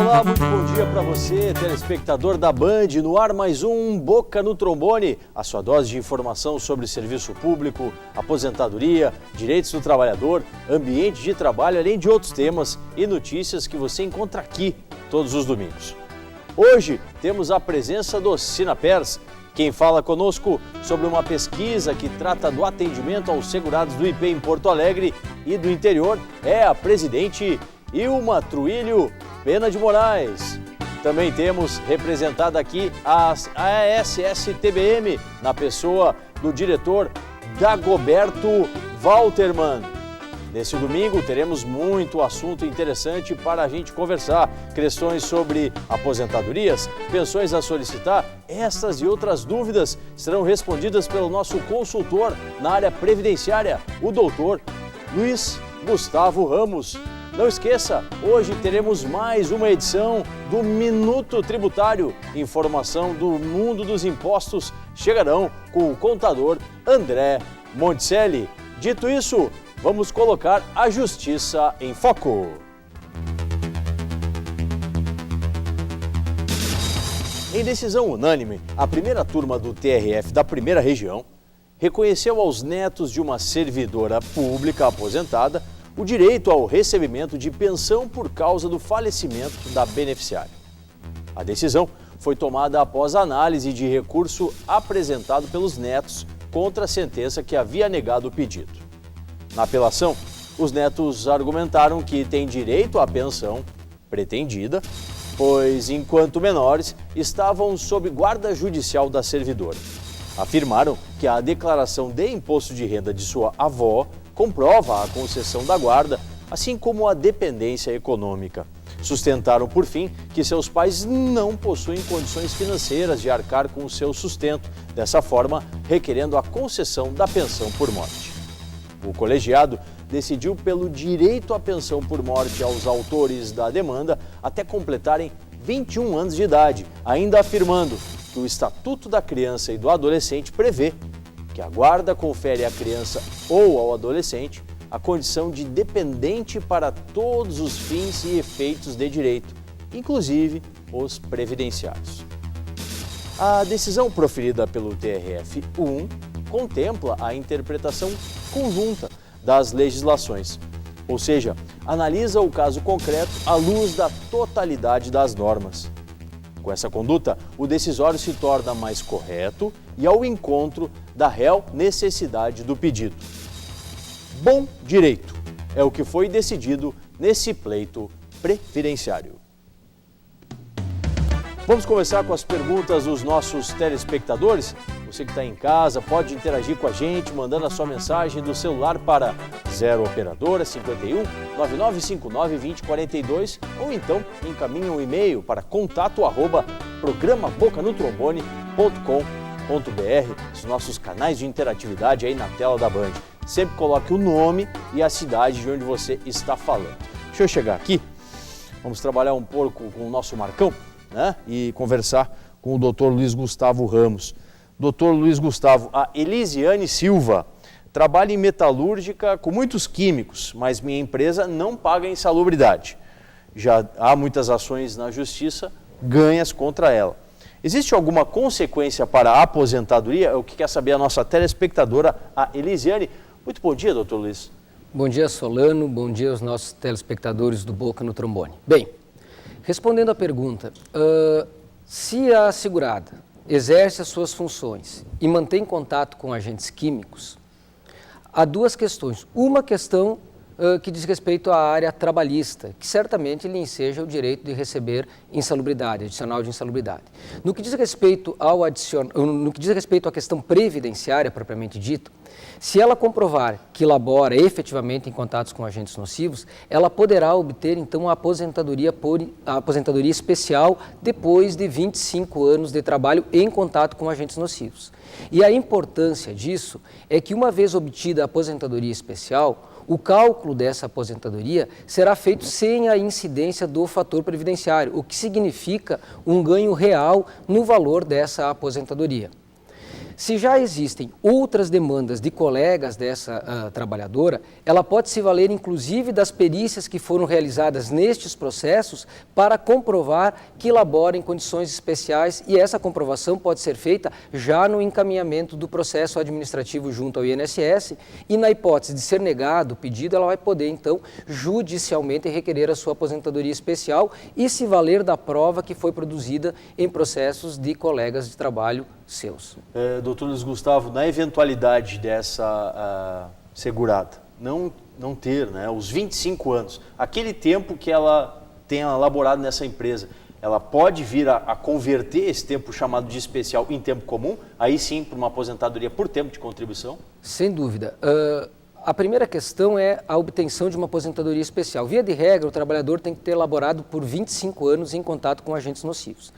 Olá, muito bom dia para você, telespectador da Band. No ar mais um Boca no Trombone, a sua dose de informação sobre serviço público, aposentadoria, direitos do trabalhador, ambiente de trabalho, além de outros temas e notícias que você encontra aqui todos os domingos. Hoje temos a presença do Sinapers. Quem fala conosco sobre uma pesquisa que trata do atendimento aos segurados do IP em Porto Alegre e do interior é a presidente Ilma Truílio Pena de Moraes. Também temos representada aqui a ASSTBM, na pessoa do diretor Dagoberto Walterman. Nesse domingo teremos muito assunto interessante para a gente conversar. Questões sobre aposentadorias, pensões a solicitar, estas e outras dúvidas serão respondidas pelo nosso consultor na área previdenciária, o doutor Luiz Gustavo Ramos. Não esqueça, hoje teremos mais uma edição do Minuto Tributário. Informação do mundo dos impostos chegarão com o contador André Monticelli. Dito isso, vamos colocar a Justiça em Foco. Em decisão unânime, a primeira turma do TRF da primeira região reconheceu aos netos de uma servidora pública aposentada o direito ao recebimento de pensão por causa do falecimento da beneficiária. A decisão foi tomada após análise de recurso apresentado pelos netos contra a sentença que havia negado o pedido. Na apelação, os netos argumentaram que têm direito à pensão pretendida, pois, enquanto menores, estavam sob guarda judicial da servidora. Afirmaram que a declaração de imposto de renda de sua avó comprova a concessão da guarda, assim como a dependência econômica. Sustentaram, por fim, que seus pais não possuem condições financeiras de arcar com o seu sustento, dessa forma, requerendo a concessão da pensão por morte. O colegiado decidiu pelo direito à pensão por morte aos autores da demanda até completarem 21 anos de idade, ainda afirmando que o Estatuto da Criança e do Adolescente prevê que a guarda confere à criança ou ao adolescente a condição de dependente para todos os fins e efeitos de direito, inclusive os previdenciários. A decisão proferida pelo TRF-1 contempla a interpretação conjunta das legislações, ou seja, analisa o caso concreto à luz da totalidade das normas. Com essa conduta, o decisório se torna mais correto e ao encontro da real necessidade do pedido. Bom direito é o que foi decidido nesse pleito previdenciário. Vamos começar com as perguntas dos nossos telespectadores. Você que está em casa pode interagir com a gente mandando a sua mensagem do celular para 0 operadora 51 9959 2042 ou então encaminhe um e-mail para contato@programaBocaNoTrombone.com.br, os nossos canais de interatividade aí na tela da Band. Sempre coloque o nome e a cidade de onde você está falando. Deixa eu chegar aqui, vamos trabalhar um pouco com o nosso Marcão, né? E conversar com o Dr. Luiz Gustavo Ramos. Dr. Luiz Gustavo, a Elisiane Silva trabalha em metalúrgica com muitos químicos, mas minha empresa não paga insalubridade. Já há muitas ações na justiça, ganhas contra ela. Existe alguma consequência para a aposentadoria? É o que quer saber a nossa telespectadora, a Elisiane. Muito bom dia, doutor Luiz. Bom dia, Solano. Bom dia aos nossos telespectadores do Boca no Trombone. Bem, respondendo à pergunta, se a segurada exerce as suas funções e mantém contato com agentes químicos, há duas questões. Uma questão que diz respeito à área trabalhista, que certamente lhe enseja o direito de receber insalubridade, adicional de insalubridade. No que diz respeito à questão previdenciária propriamente dito, se ela comprovar que labora efetivamente em contatos com agentes nocivos, ela poderá obter então a aposentadoria especial depois de 25 anos de trabalho em contato com agentes nocivos. E a importância disso é que, uma vez obtida a aposentadoria especial, o cálculo dessa aposentadoria será feito sem a incidência do fator previdenciário, o que significa um ganho real no valor dessa aposentadoria. Se já existem outras demandas de colegas dessa trabalhadora, ela pode se valer inclusive das perícias que foram realizadas nestes processos para comprovar que labora em condições especiais, e essa comprovação pode ser feita já no encaminhamento do processo administrativo junto ao INSS, e na hipótese de ser negado o pedido, ela vai poder então judicialmente requerer a sua aposentadoria especial e se valer da prova que foi produzida em processos de colegas de trabalho seus. Doutor Luiz Gustavo, na eventualidade dessa segurada não ter, né, os 25 anos, aquele tempo que ela tenha laborado nessa empresa, ela pode vir a converter esse tempo chamado de especial em tempo comum, aí sim para uma aposentadoria por tempo de contribuição? Sem dúvida. A primeira questão é a obtenção de uma aposentadoria especial. Via de regra, o trabalhador tem que ter laborado por 25 anos em contato com agentes nocivos.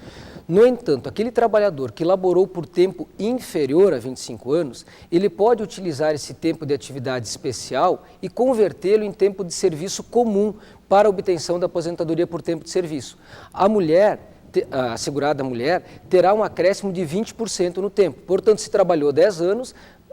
No entanto, aquele trabalhador que laborou por tempo inferior a 25 anos, ele pode utilizar esse tempo de atividade especial e convertê-lo em tempo de serviço comum para a obtenção da aposentadoria por tempo de serviço. A segurada mulher terá um acréscimo de 20% no tempo. Portanto, se trabalhou 10 anos,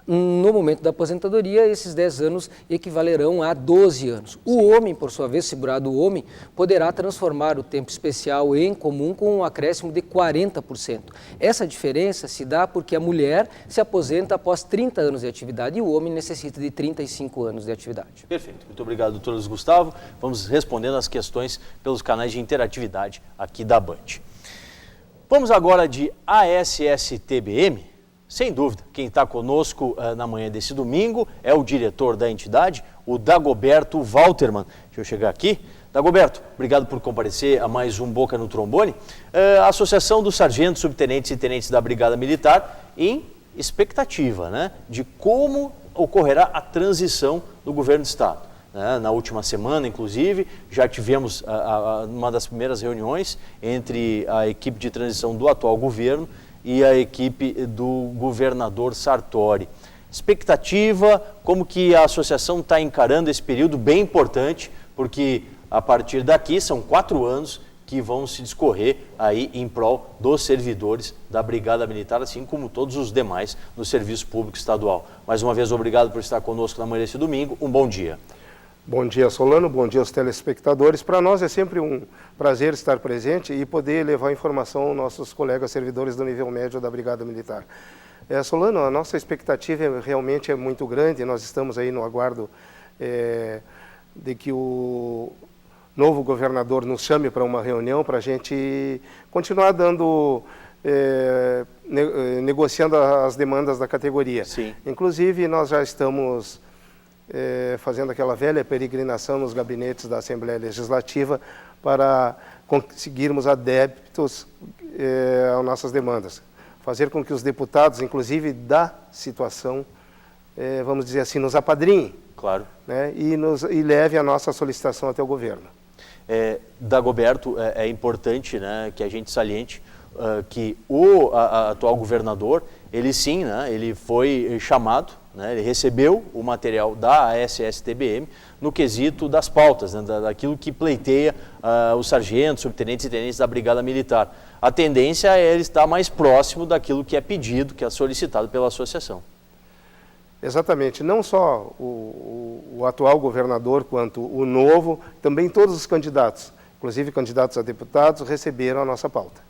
no momento da aposentadoria, esses 10 anos equivalerão a 12 anos. O homem, por sua vez, segurado o homem, poderá transformar o tempo especial em comum com um acréscimo de 40%. Essa diferença se dá porque a mulher se aposenta após 30 anos de atividade e o homem necessita de 35 anos de atividade. Perfeito. Muito obrigado, doutor Luiz Gustavo. Vamos respondendo as questões pelos canais de interatividade aqui da Band. Vamos agora de ASSTBM. Sem dúvida, quem está conosco na manhã desse domingo é o diretor da entidade, o Dagoberto Waltermann. Deixa eu chegar aqui. Dagoberto, obrigado por comparecer a mais um Boca no Trombone. A Associação dos Sargentos, Subtenentes e Tenentes da Brigada Militar em expectativa, né, de como ocorrerá a transição do governo do Estado. Na última semana, inclusive, já tivemos uma das primeiras reuniões entre a equipe de transição do atual governo e a equipe do governador Sartori. Expectativa, como que a associação está encarando esse período bem importante, porque a partir daqui são 4 anos que vão se discorrer aí em prol dos servidores da Brigada Militar, assim como todos os demais no Serviço Público Estadual. Mais uma vez, obrigado por estar conosco na manhã desse domingo. Um bom dia. Bom dia, Solano. Bom dia aos telespectadores. Para nós é sempre um prazer estar presente e poder levar informação aos nossos colegas servidores do nível médio da Brigada Militar. Solano, a nossa expectativa realmente é muito grande. Nós estamos aí no aguardo de que o novo governador nos chame para uma reunião para a gente continuar negociando as demandas da categoria. Sim. Inclusive, nós já estamos fazendo aquela velha peregrinação nos gabinetes da Assembleia Legislativa para conseguirmos adeptos às nossas demandas. Fazer com que os deputados, inclusive da situação, vamos dizer assim, nos apadrinhem. Claro. Né, e leve a nossa solicitação até o governo. Dagoberto, é importante, né, que a gente saliente que o atual governador, ele sim, né, ele foi chamado, né, ele recebeu o material da ASSTBM no quesito das pautas, né, daquilo que pleiteia os sargentos, subtenentes e tenentes da Brigada Militar. A tendência é ele estar mais próximo daquilo que é pedido, que é solicitado pela associação. Exatamente, não só o atual governador quanto o novo, também todos os candidatos, inclusive candidatos a deputados, receberam a nossa pauta.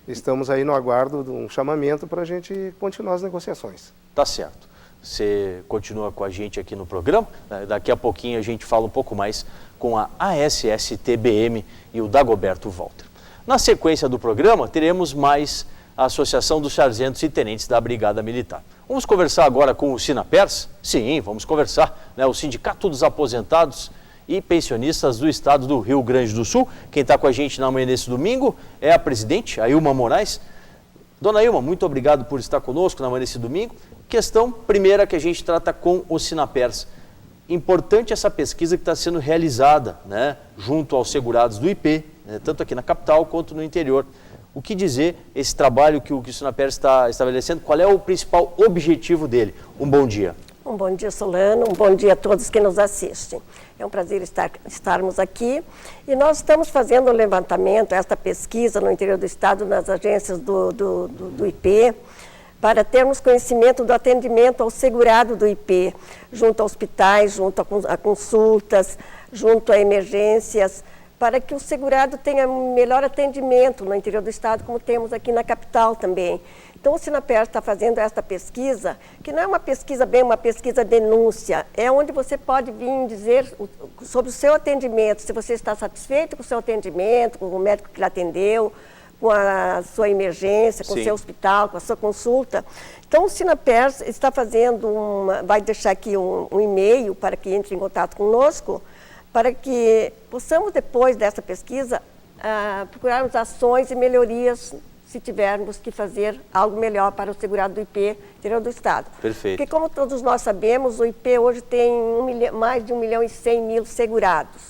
Estamos aí no aguardo de um chamamento para a gente continuar as negociações. Tá certo. Você continua com a gente aqui no programa. Daqui a pouquinho a gente fala um pouco mais com a ASSTBM e o Dagoberto Walter. Na sequência do programa, teremos mais a Associação dos Sargentos e Tenentes da Brigada Militar. Vamos conversar agora com o Sinapers? Sim, vamos conversar, né? O Sindicato dos Aposentados e Pensionistas do Estado do Rio Grande do Sul. Quem está com a gente na manhã desse domingo é a presidente, a Ilma Moraes. Dona Ilma, muito obrigado por estar conosco na manhã desse domingo. Questão primeira que a gente trata com o Sinapers. Importante essa pesquisa que está sendo realizada, né, junto aos segurados do IP, né, tanto aqui na capital quanto no interior. O que dizer esse trabalho que o Sinapers está estabelecendo? Qual é o principal objetivo dele? Um bom dia. Um bom dia, Solano. Um bom dia a todos que nos assistem. É um prazer estarmos aqui. E nós estamos fazendo um levantamento, esta pesquisa no interior do Estado, nas agências do IP, para termos conhecimento do atendimento ao segurado do IP, junto a hospitais, junto a consultas, junto a emergências, para que o segurado tenha melhor atendimento no interior do estado, como temos aqui na capital também. Então, o Sinaper está fazendo esta pesquisa, que não é uma pesquisa bem uma pesquisa denúncia, é onde você pode vir dizer sobre o seu atendimento, se você está satisfeito com o seu atendimento, com o médico que lhe atendeu, com a sua emergência, com o seu hospital, com a sua consulta. Então, o Sinaper está fazendo vai deixar aqui um e-mail para que entre em contato conosco, para que possamos, depois dessa pesquisa, procurarmos ações e melhorias se tivermos que fazer algo melhor para o segurado do IP interior do estado. Perfeito. Porque, como todos nós sabemos, o IP hoje tem mais de 1.100.000 segurados,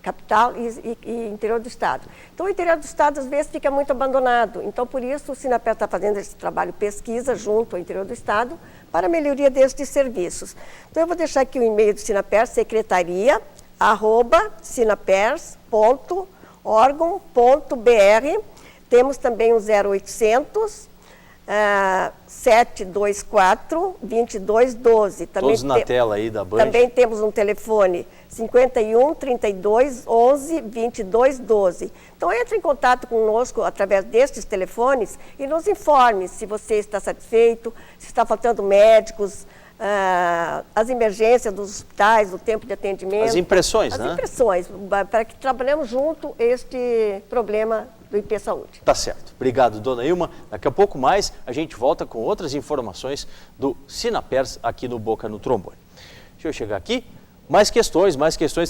capital e interior do estado. Então, o interior do estado, às vezes, fica muito abandonado. Então, por isso, o Sinaper está fazendo esse trabalho pesquisa junto ao interior do estado para a melhoria destes serviços. Então, eu vou deixar aqui o e-mail do Sinaper, secretaria@sinaper.org.br. Temos também o 0800 724 2212. Todos na tela aí da Band. Também temos um telefone 51 32 11 22 12. Então, entre em contato conosco através destes telefones e nos informe se você está satisfeito, se está faltando médicos, as emergências dos hospitais, o tempo de atendimento. As impressões, né? As impressões, para que trabalhemos junto este problema do IP Saúde. Tá certo. Obrigado, dona Ilma. Daqui a pouco mais a gente volta com outras informações do Sinaper aqui no Boca no Trombone. Deixa eu chegar aqui. Mais questões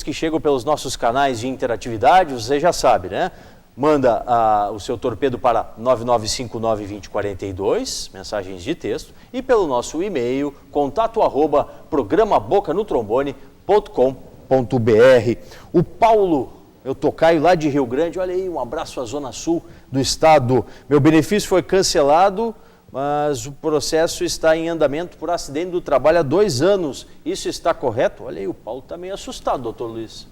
que chegam pelos nossos canais de interatividade, você já sabe, né? Manda o seu torpedo para 9959-2042, mensagens de texto, e pelo nosso e-mail, contato@programabocanotrombone.com.br. O Paulo, meu tocaio lá de Rio Grande, olha aí, um abraço à Zona Sul do estado. Meu benefício foi cancelado, mas o processo está em andamento por acidente do trabalho há 2 anos. Isso está correto? Olha aí, o Paulo está meio assustado, doutor Luiz.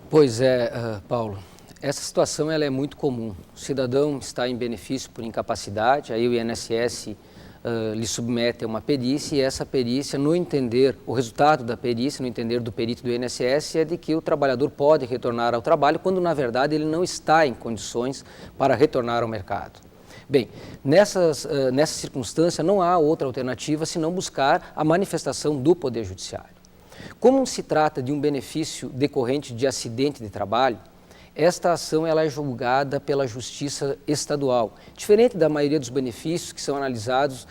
Pois é, Paulo. Essa situação ela é muito comum. O cidadão está em benefício por incapacidade, aí o INSS lhe submete a uma perícia e essa perícia, no entender, o resultado da perícia, no entender do perito do INSS, é de que o trabalhador pode retornar ao trabalho quando, na verdade, ele não está em condições para retornar ao mercado. Bem, nessa circunstância não há outra alternativa senão buscar a manifestação do Poder Judiciário. Como se trata de um benefício decorrente de acidente de trabalho, esta ação ela é julgada pela Justiça Estadual, diferente da maioria dos benefícios que são analisados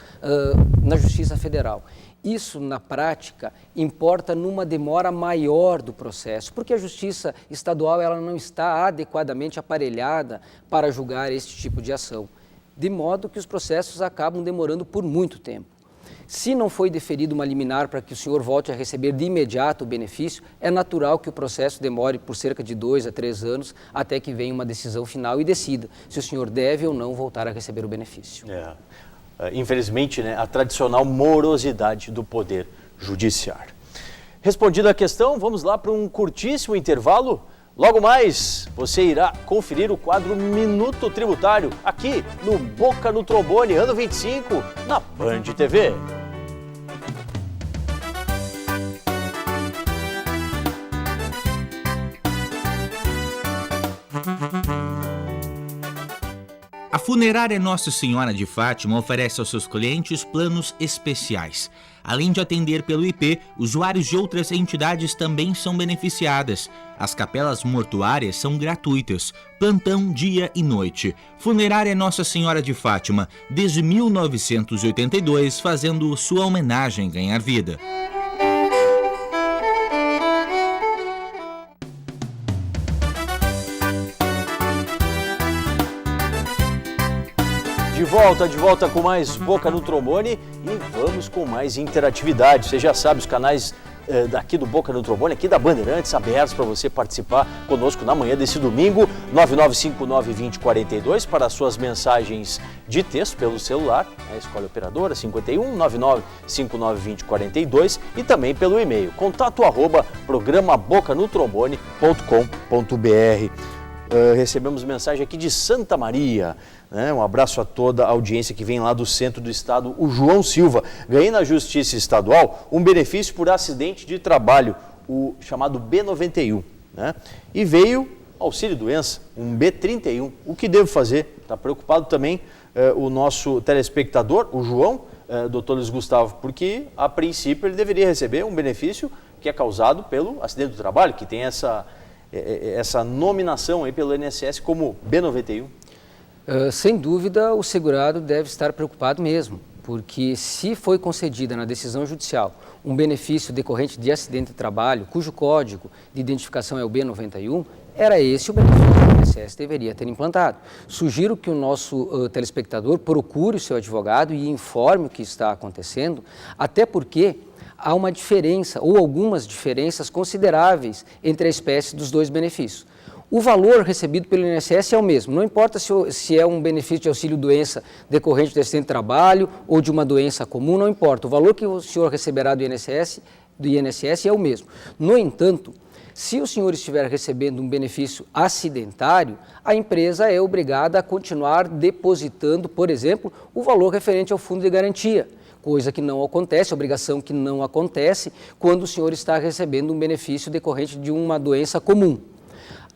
na Justiça Federal. Isso, na prática, importa numa demora maior do processo, porque a Justiça Estadual ela não está adequadamente aparelhada para julgar este tipo de ação, de modo que os processos acabam demorando por muito tempo. Se não foi deferida uma liminar para que o senhor volte a receber de imediato o benefício, é natural que o processo demore por cerca de 2 a 3 anos até que venha uma decisão final e decida se o senhor deve ou não voltar a receber o benefício. Infelizmente, né, a tradicional morosidade do Poder Judiciário. Respondida a questão, vamos lá para um curtíssimo intervalo. Logo mais, você irá conferir o quadro Minuto Tributário aqui no Boca no Trombone, ano 25, na Band TV. A Funerária Nossa Senhora de Fátima oferece aos seus clientes planos especiais. Além de atender pelo IP, usuários de outras entidades também são beneficiadas. As capelas mortuárias são gratuitas, plantão dia e noite. Funerária Nossa Senhora de Fátima, desde 1982, fazendo sua homenagem ganhar vida. De volta com mais Boca no Trombone e vamos com mais interatividade. Você já sabe, os canais daqui do Boca no Trombone, aqui da Bandeirantes, abertos para você participar conosco na manhã desse domingo, 9959-2042, para as suas mensagens de texto pelo celular, escolhe a operadora, 51 9959-2042 e também pelo e-mail, contato@programabocanotrombone.com.br. recebemos mensagem aqui de Santa Maria, né? Um abraço a toda a audiência que vem lá do centro do estado, o João Silva. Ganhei na Justiça Estadual um benefício por acidente de trabalho, o chamado B91, né? E veio auxílio-doença, um B31. O que devo fazer? Está preocupado também o nosso telespectador, o João, doutor Luiz Gustavo, porque a princípio ele deveria receber um benefício que é causado pelo acidente do trabalho, que tem essa nominação aí pelo INSS como B91. Sem dúvida, o segurado deve estar preocupado mesmo, porque se foi concedida na decisão judicial um benefício decorrente de acidente de trabalho, cujo código de identificação é o B91, era esse o benefício que o INSS deveria ter implantado. Sugiro que o nosso telespectador procure o seu advogado e informe o que está acontecendo, até porque há uma diferença ou algumas diferenças consideráveis entre a espécie dos dois benefícios. O valor recebido pelo INSS é o mesmo, não importa se é um benefício de auxílio-doença decorrente de acidente de trabalho ou de uma doença comum, não importa. O valor que o senhor receberá do INSS é o mesmo. No entanto, se o senhor estiver recebendo um benefício acidentário, a empresa é obrigada a continuar depositando, por exemplo, o valor referente ao fundo de garantia, coisa que não acontece, obrigação que não acontece quando o senhor está recebendo um benefício decorrente de uma doença comum.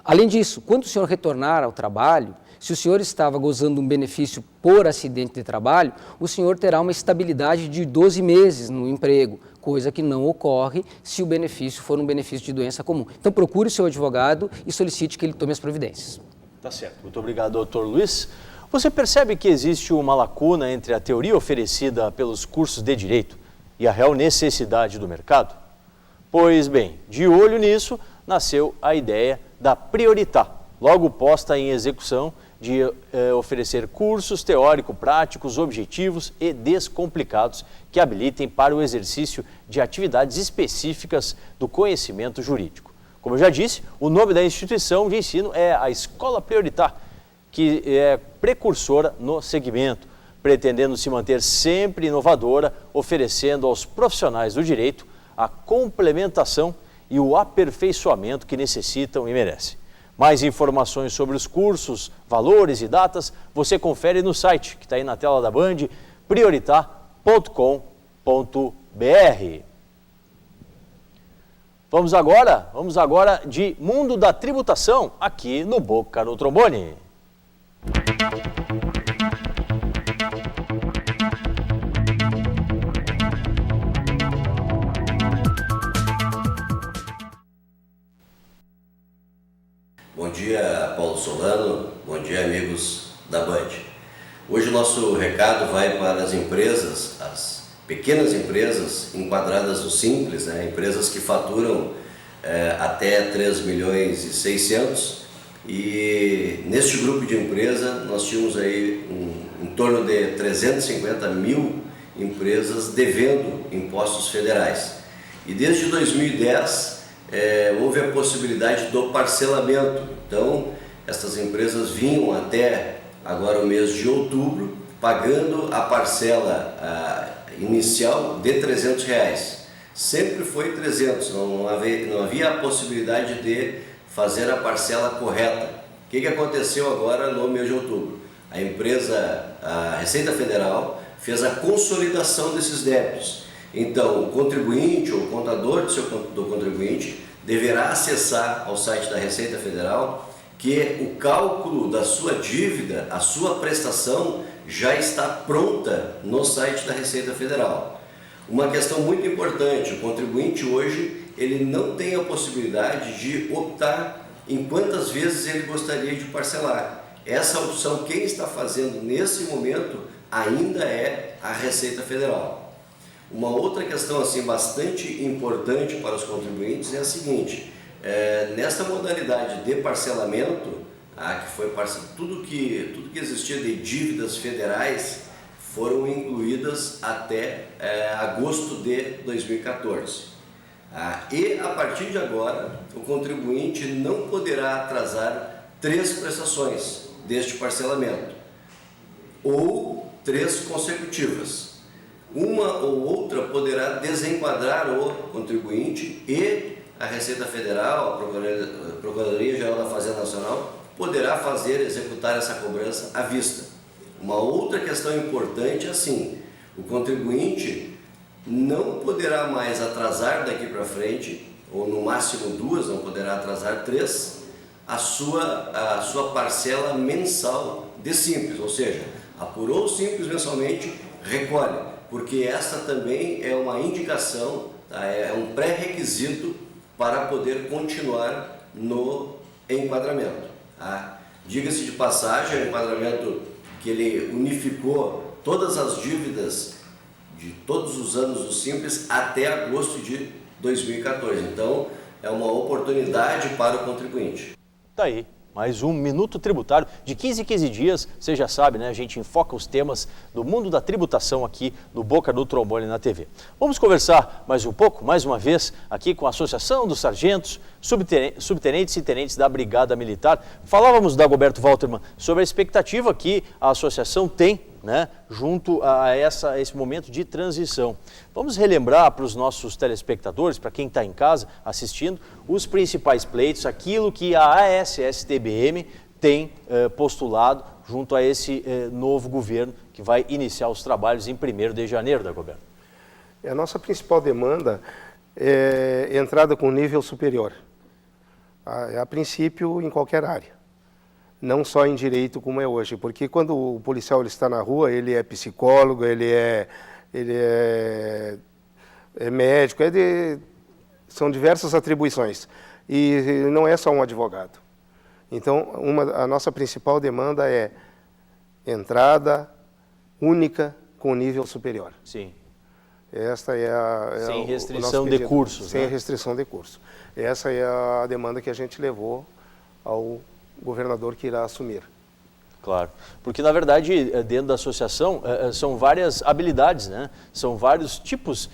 Além disso, quando o senhor retornar ao trabalho, se o senhor estava gozando um benefício por acidente de trabalho, o senhor terá uma estabilidade de 12 meses no emprego, coisa que não ocorre se o benefício for um benefício de doença comum. Então procure o seu advogado e solicite que ele tome as providências. Tá certo. Muito obrigado, doutor Luiz. Você percebe que existe uma lacuna entre a teoria oferecida pelos cursos de Direito e a real necessidade do mercado? Pois bem, de olho nisso, nasceu a ideia da Prioritar, logo posta em execução, de oferecer cursos teórico-práticos, objetivos e descomplicados que habilitem para o exercício de atividades específicas do conhecimento jurídico. Como eu já disse, o nome da instituição de ensino é a Escola Prioritar, que é precursora no segmento, pretendendo se manter sempre inovadora, oferecendo aos profissionais do direito a complementação e o aperfeiçoamento que necessitam e merecem. Mais informações sobre os cursos, valores e datas, você confere no site, que está aí na tela da Band, prioritar.com.br. Vamos agora de Mundo da Tributação, aqui no Boca no Trombone. Bom dia, Paulo Solano. Bom dia, amigos da Band. Hoje o nosso recado vai para as empresas, as pequenas empresas enquadradas no Simples, né? Empresas que faturam até 3 milhões e 600. E neste grupo de empresa nós tínhamos aí em torno de 350 mil empresas devendo impostos federais. E desde 2010 houve a possibilidade do parcelamento. Então, essas empresas vinham até agora o mês de outubro pagando a parcela inicial de R$300. Sempre foi 300, não havia a possibilidade de fazer a parcela correta. O que aconteceu agora no mês de outubro? A Receita Federal fez a consolidação desses débitos. Então, o contribuinte ou o contador do contribuinte deverá acessar ao site da Receita Federal que o cálculo da sua dívida, a sua prestação, já está pronta no site da Receita Federal. Uma questão muito importante, o contribuinte hoje ele não tem a possibilidade de optar em quantas vezes ele gostaria de parcelar. Essa opção quem está fazendo nesse momento ainda é a Receita Federal. Uma outra questão assim, bastante importante para os contribuintes é a seguinte, nesta modalidade de parcelamento, que foi tudo que existia de dívidas federais foram incluídas até agosto de 2014. E a partir de agora, o contribuinte não poderá atrasar 3 prestações deste parcelamento, ou 3 consecutivas. Uma ou outra poderá desenquadrar o contribuinte e a Receita Federal, a Procuradoria-Geral da Fazenda Nacional, poderá executar essa cobrança à vista. Uma outra questão importante é assim, o contribuinte não poderá mais atrasar daqui para frente, ou no máximo 2, não poderá atrasar 3, a sua parcela mensal de Simples, ou seja, apurou o Simples mensalmente, recolhe, porque essa também é uma indicação, tá? É um pré-requisito para poder continuar no enquadramento. Tá? Diga-se de passagem, o enquadramento que ele unificou todas as dívidas de todos os anos do Simples até agosto de 2014. Então, é uma oportunidade para o contribuinte. Tá aí, mais um Minuto Tributário de 15 em 15 dias. Você já sabe, né? A gente enfoca os temas do mundo da tributação aqui no Boca no Trombone na TV. Vamos conversar mais um pouco, mais uma vez, aqui com a Associação dos Sargentos, Subtenentes e Tenentes da Brigada Militar. Falávamos, Dagoberto Waltermann, sobre a expectativa que a associação tem, né, junto a esse momento de transição. Vamos relembrar para os nossos telespectadores, para quem está em casa assistindo, os principais pleitos, aquilo que a ASS-TBM tem postulado junto a esse novo governo que vai iniciar os trabalhos em 1º de janeiro, Dagoberto. A nossa principal demanda é entrada com nível superior, a princípio em qualquer área. Não só em direito como é hoje, porque quando o policial ele está na rua, ele é psicólogo, ele é médico, são diversas atribuições e não é só um advogado. Então, a nossa principal demanda é entrada única com nível superior. Sim. Esta é sem restrição de cursos. Sem né? restrição de curso. Essa é a demanda que a gente levou ao governador que irá assumir. Claro, porque na verdade dentro da associação são várias habilidades, né? São vários tipos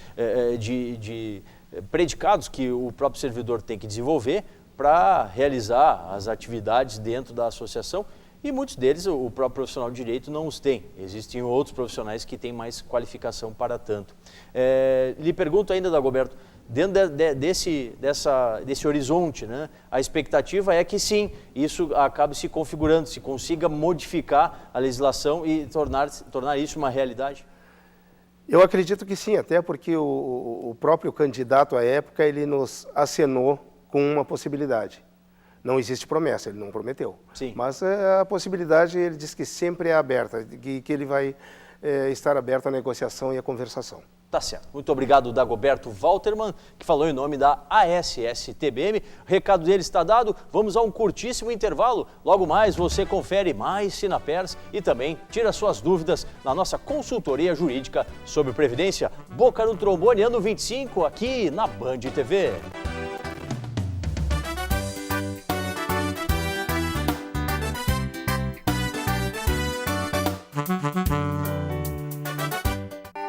de predicados que o próprio servidor tem que desenvolver para realizar as atividades dentro da associação e muitos deles o próprio profissional de direito não os tem. Existem outros profissionais que têm mais qualificação para tanto. Lhe pergunto ainda, Dagoberto, dentro desse horizonte, né, a expectativa é que sim, isso acabe se configurando, se consiga modificar a legislação e tornar isso uma realidade? Eu acredito que sim, até porque o próprio candidato à época, ele nos acenou com uma possibilidade. Não existe promessa, ele não prometeu. Sim. Mas a possibilidade, ele diz que sempre é aberta, que ele vai estar aberto à negociação e à conversação. Tá certo. Muito obrigado, Dagoberto Waltermann, que falou em nome da ASS-TBM. O recado dele está dado. Vamos a um curtíssimo intervalo. Logo mais você confere mais Sinapers e também tira suas dúvidas na nossa consultoria jurídica sobre previdência. Boca no Trombone, ano 25, aqui na Band TV.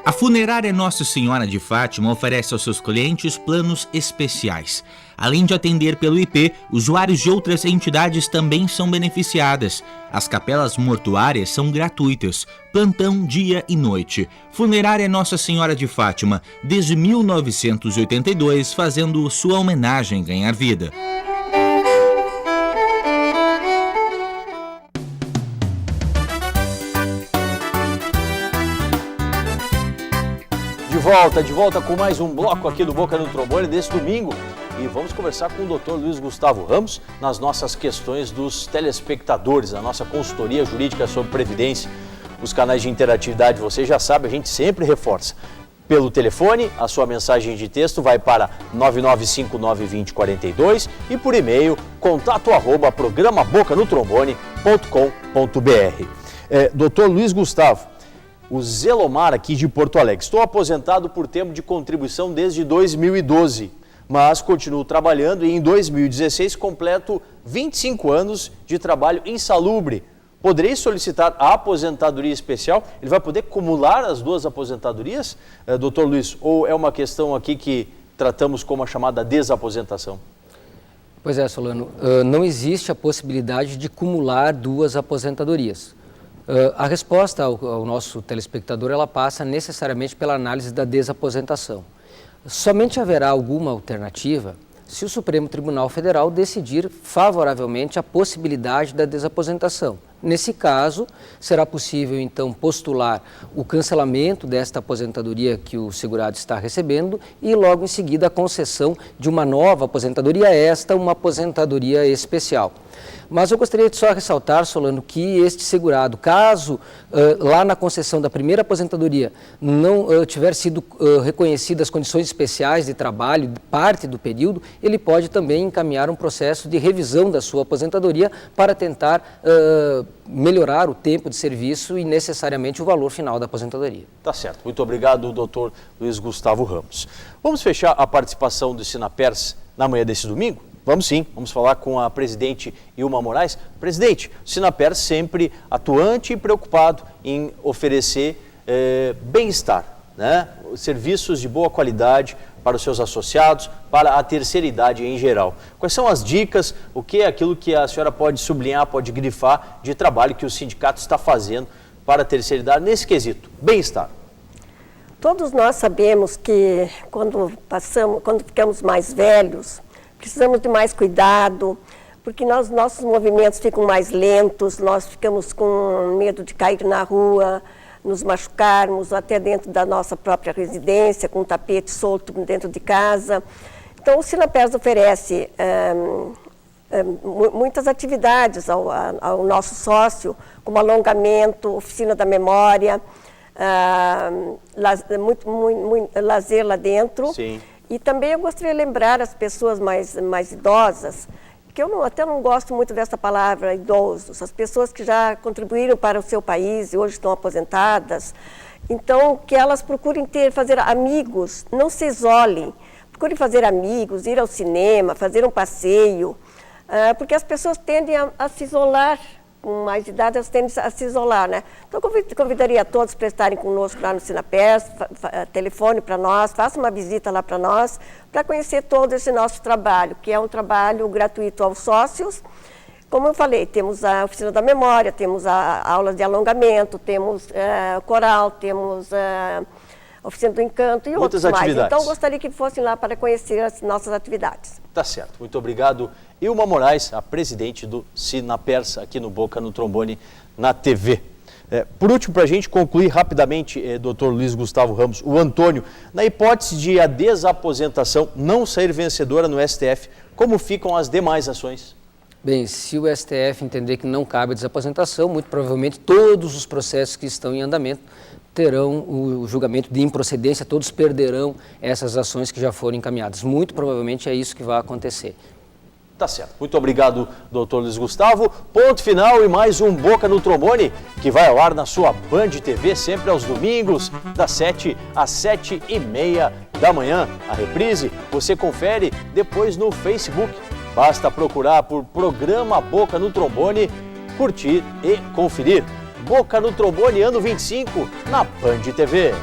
A Funerária Nossa Senhora de Fátima oferece aos seus clientes planos especiais. Além de atender pelo IP, usuários de outras entidades também são beneficiadas. As capelas mortuárias são gratuitas, plantão dia e noite. Funerária Nossa Senhora de Fátima, desde 1982, fazendo sua homenagem ganhar vida. De volta com mais um bloco aqui do Boca no Trombone desse domingo. E vamos conversar com o Dr. Luiz Gustavo Ramos nas nossas questões dos telespectadores, a nossa consultoria jurídica sobre previdência. Os canais de interatividade, você já sabe, a gente sempre reforça. Pelo telefone, a sua mensagem de texto vai para 99592042 e por e-mail, contato@programaBocaNoTrombone.com.br. Dr. Luiz Gustavo, o Zelomar aqui de Porto Alegre. Estou aposentado por tempo de contribuição desde 2012, mas continuo trabalhando e em 2016 completo 25 anos de trabalho insalubre. Poderei solicitar a aposentadoria especial? Ele vai poder acumular as duas aposentadorias, doutor Luiz? Ou é uma questão aqui que tratamos como a chamada desaposentação? Pois é, Solano, não existe a possibilidade de acumular duas aposentadorias. A resposta ao nosso telespectador, ela passa necessariamente pela análise da desaposentação. Somente haverá alguma alternativa se o Supremo Tribunal Federal decidir favoravelmente a possibilidade da desaposentação. Nesse caso, será possível, então, postular o cancelamento desta aposentadoria que o segurado está recebendo e, logo em seguida, a concessão de uma nova aposentadoria, uma aposentadoria especial. Mas eu gostaria de só ressaltar, Solano, que este segurado, caso lá na concessão da primeira aposentadoria não tiver sido reconhecidas as condições especiais de trabalho, parte do período, ele pode também encaminhar um processo de revisão da sua aposentadoria para tentar melhorar o tempo de serviço e necessariamente o valor final da aposentadoria. Tá certo. Muito obrigado, doutor Luiz Gustavo Ramos. Vamos fechar a participação do Sinapers na manhã desse domingo? Vamos sim, vamos falar com a presidente Ilma Moraes. Presidente, o Sinapers sempre atuante e preocupado em oferecer bem-estar, né? Serviços de boa qualidade para os seus associados, para a terceira idade em geral. Quais são as dicas, o que é aquilo que a senhora pode sublinhar, pode grifar de trabalho que o sindicato está fazendo para a terceira idade nesse quesito, bem-estar? Todos nós sabemos que quando ficamos mais velhos, precisamos de mais cuidado, porque nossos movimentos ficam mais lentos, nós ficamos com medo de cair na rua, nos machucarmos, até dentro da nossa própria residência, com um tapete solto dentro de casa. Então, o Sinapers oferece muitas atividades ao nosso sócio, como alongamento, oficina da memória, lazer lá dentro. Sim. E também eu gostaria de lembrar as pessoas mais idosas, que eu até não gosto muito dessa palavra idosos, as pessoas que já contribuíram para o seu país e hoje estão aposentadas, então que elas procurem fazer amigos, não se isolem, procurem fazer amigos, ir ao cinema, fazer um passeio, porque as pessoas tendem a se isolar. Com mais idade, elas tendem a se isolar, né? Então, eu convidaria a todos para estarem conosco lá no Sinapers, telefone para nós, faça uma visita lá para nós, para conhecer todo esse nosso trabalho, que é um trabalho gratuito aos sócios. Como eu falei, temos a oficina da memória, temos a aula de alongamento, temos coral, temos oficina do encanto e muitas outros atividades. Mais. Então, eu gostaria que fossem lá para conhecer as nossas atividades. Tá certo. Muito obrigado. Ilma Moraes, a presidente do Sinapers, aqui no Boca no Trombone, na TV. Por último, para a gente concluir rapidamente, doutor Luiz Gustavo Ramos, o Antônio, na hipótese de a desaposentação não sair vencedora no STF, como ficam as demais ações? Bem, se o STF entender que não cabe a desaposentação, muito provavelmente todos os processos que estão em andamento terão o julgamento de improcedência, todos perderão essas ações que já foram encaminhadas. Muito provavelmente é isso que vai acontecer. Tá certo. Muito obrigado, doutor Luiz Gustavo. Ponto final e mais um Boca no Trombone, que vai ao ar na sua Band TV, sempre aos domingos, das 7 às 7h30 da manhã. A reprise você confere depois no Facebook. Basta procurar por Programa Boca no Trombone, curtir e conferir. Boca no Trombone, ano 25, na Band TV.